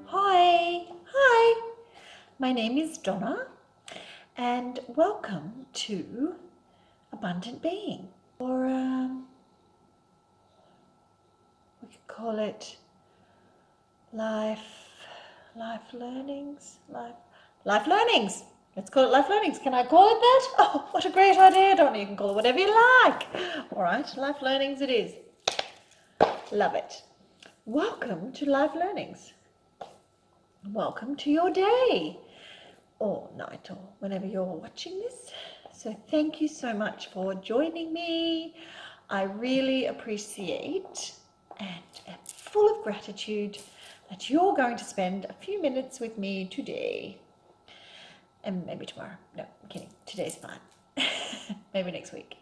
Hi, my name is Donna and welcome to Abundant Being, or we could call it life learnings. Let's call it life learnings. Can I call it that? Oh, what a great idea, Donna. You can call it whatever you like. All right, life learnings it is. Love it. Welcome to life learnings. Welcome to your day, or night, or whenever you're watching this. So thank you so much for joining me. I really appreciate and am full of gratitude that you're going to spend a few minutes with me today. And maybe tomorrow. No, I'm kidding. Today's fine. Maybe next week.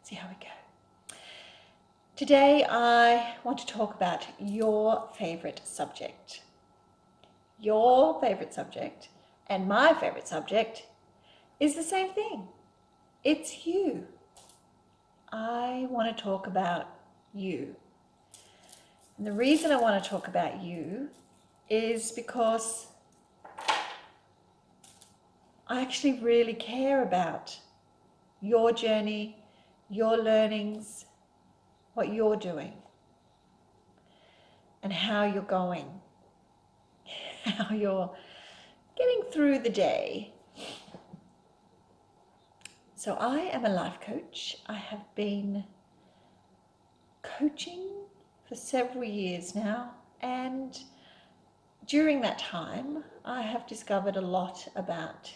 See how we go. Today I want to talk about your favorite subject. Your favorite subject and my favorite subject is the same thing. It's you. I want to talk about you. And the reason I want to talk about you is because I actually really care about your journey, your learnings, what you're doing, and how you're going, how you're getting through the day. So I am a life coach. I have been coaching for several years now, and during that time I have discovered a lot about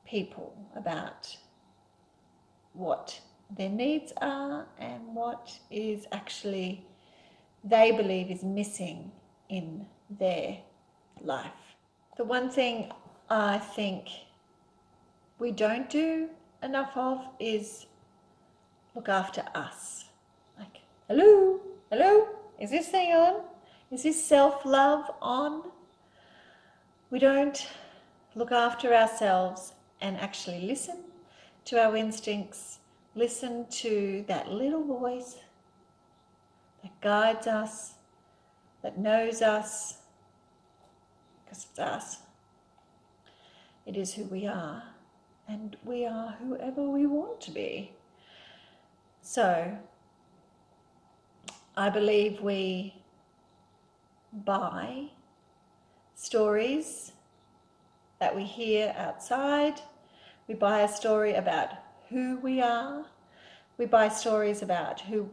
people, about what their needs are and what is actually they believe is missing in their life. The one thing I think we don't do enough of is look after us. Like, hello, is this thing on? Is this self-love on? We don't look after ourselves and actually listen to our instincts, listen to that little voice that guides us, that knows us, because it's us. It is who we are, and we are whoever we want to be. So I believe we buy stories that we hear outside. We buy a story about who we are. We buy stories about who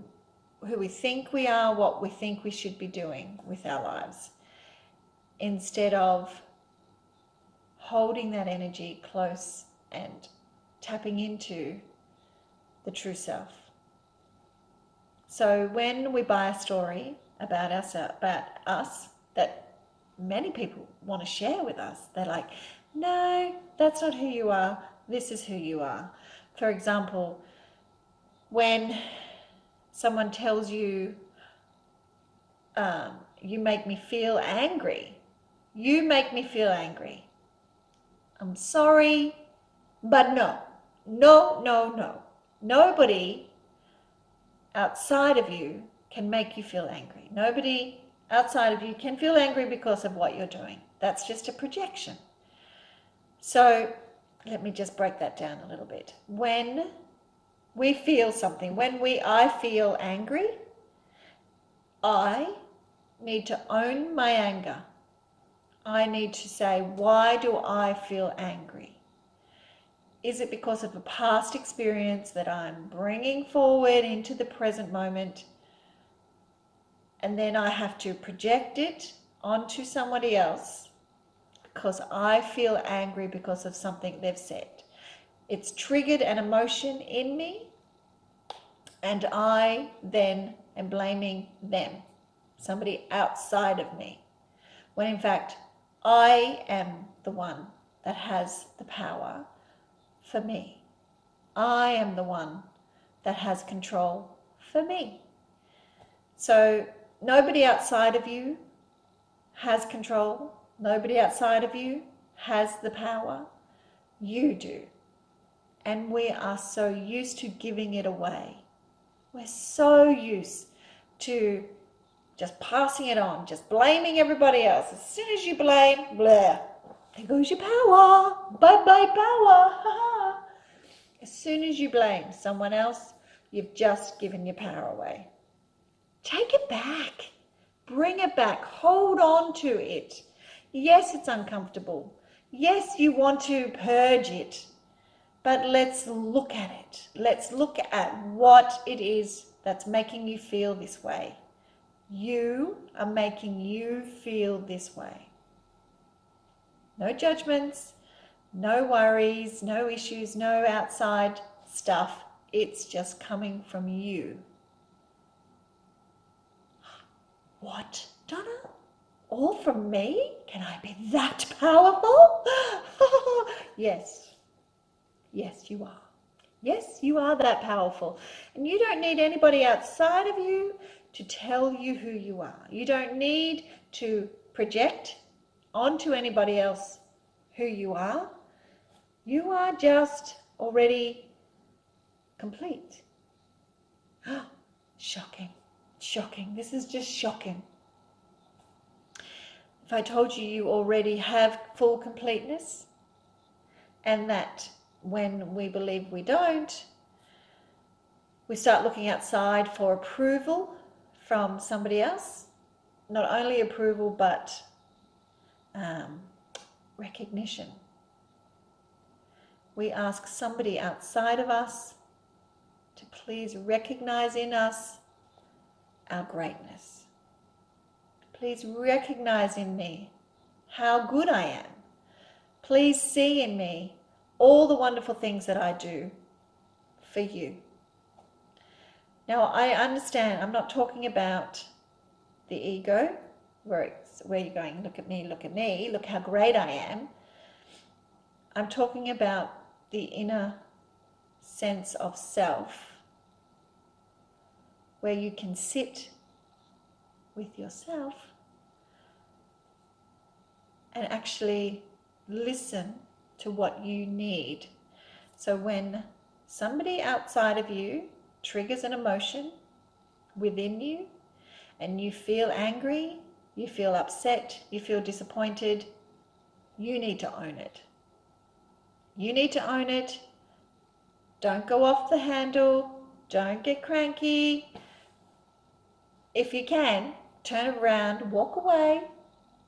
we think we are, what we think we should be doing with our lives, instead of holding that energy close and tapping into the true self. So when we buy a story about us that many people want to share with us, they're like, no, that's not who you are, this is who you are. For example, when someone tells you, you make me feel angry. You make me feel angry. I'm sorry, but no. Nobody outside of you can make you feel angry. Nobody outside of you can feel angry because of what you're doing. That's just a projection. So let me just break that down a little bit. When we feel something, I feel angry, I need to own my anger. I need to say, why do I feel angry? Is it because of a past experience that I'm bringing forward into the present moment? And then I have to project it onto somebody else because I feel angry because of something they've said. It's triggered an emotion in me, and I then am blaming them, somebody outside of me, when in fact I am the one that has the power for me. I am the one that has control for me. So nobody outside of you has control. Nobody outside of you has the power. You do. And we are so used to giving it away. We're so used to just passing it on, just blaming everybody else. As soon as you blame, blah, there goes your power. Bye-bye power. As soon as you blame someone else, you've just given your power away. Take it back. Bring it back. Hold on to it. Yes, it's uncomfortable. Yes, you want to purge it. But let's look at it. Let's look at what it is that's making you feel this way. You are making you feel this way. No judgments, no worries, no issues, no outside stuff. It's just coming from you. What, Donna? All from me? Can I be that powerful? Yes. Yes, you are. Yes, you are that powerful. And you don't need anybody outside of you to tell you who you are. You don't need to project onto anybody else who you are. You are just already complete. Shocking. Shocking. This is just shocking. If I told you you already have full completeness, and that when we believe we don't, we start looking outside for approval from somebody else. Not only approval, but recognition. We ask somebody outside of us to please recognize in us our greatness. Please recognize in me how good I am. Please see in me all the wonderful things that I do for you. Now, I understand I'm not talking about the ego, where you're going, look at me, look how great I am. I'm talking about the inner sense of self, where you can sit with yourself and actually listen to what you need. So when somebody outside of you triggers an emotion within you and you feel angry, you feel upset, you feel disappointed, you need to own it. You need to own it. Don't go off the handle. Don't get cranky. If you can, turn around, walk away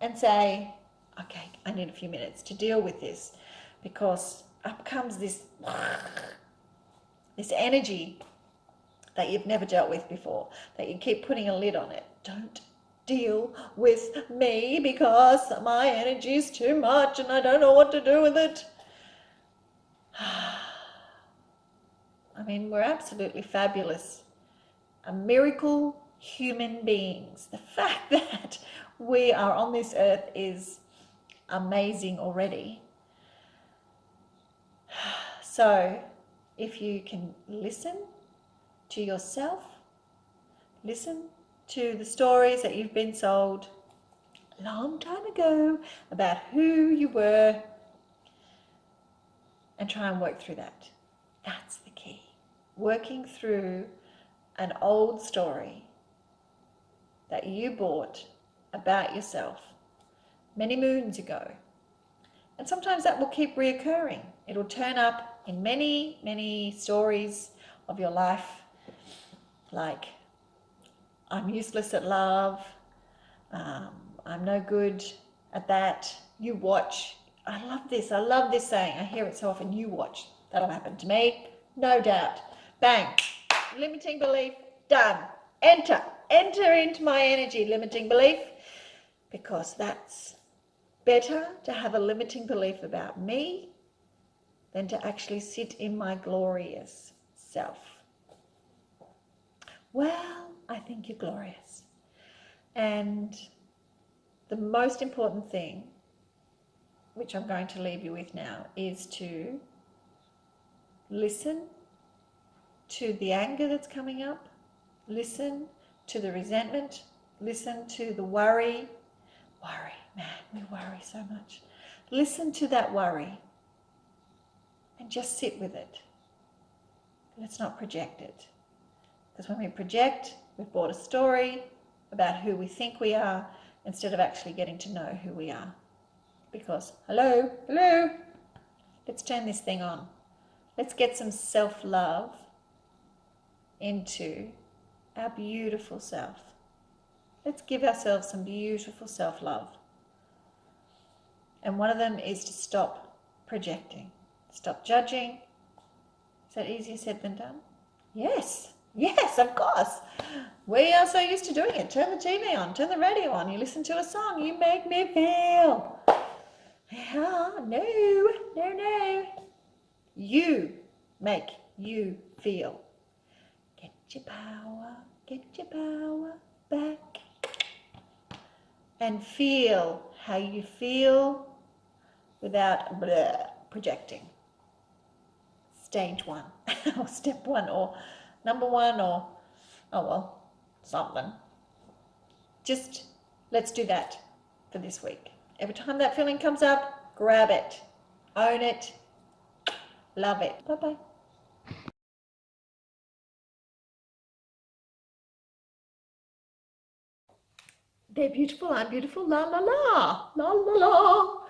and say, okay, I need a few minutes to deal with this, because up comes this energy that you've never dealt with before, that you keep putting a lid on it. Don't deal with me because my energy is too much and I don't know what to do with it. I mean, we're absolutely fabulous, a miracle human beings. The fact that we are on this earth is amazing already. So if you can listen to yourself, listen to the stories that you've been sold a long time ago about who you were, and try and work through that. That's the key. Working through an old story that you bought about yourself many moons ago. And sometimes that will keep reoccurring. It'll turn up in many, many stories of your life, like, I'm useless at love, I'm no good at that, you watch. I love this saying, I hear it so often, you watch. That'll happen to me, no doubt. Bang, limiting belief, done. Enter into my energy, limiting belief, because that's better to have a limiting belief about me than to actually sit in my glorious self. Well, I think you're glorious. And the most important thing, which I'm going to leave you with now, is to listen to the anger that's coming up, listen to the resentment, listen to the worry. Worry, man, we worry so much. Listen to that worry and just sit with it. Let's not project it. Because when we project, We've bought a story about who we think we are instead of actually getting to know who we are. Because, hello, let's turn this thing on. Let's get some self-love into our beautiful self. Let's give ourselves some beautiful self-love. And one of them is to stop projecting. Stop judging. Is that easier said than done? Yes, of course. We are so used to doing it. Turn the TV on, turn the radio on, you listen to a song, you make me feel. No. You make you feel. Get your power back. And feel how you feel without projecting. Stage 1 or step 1 or number 1 or something. Just let's do that for this week. Every time that feeling comes up, grab it, own it, love it. Bye-bye. They're beautiful, I'm beautiful, la la la, la la la.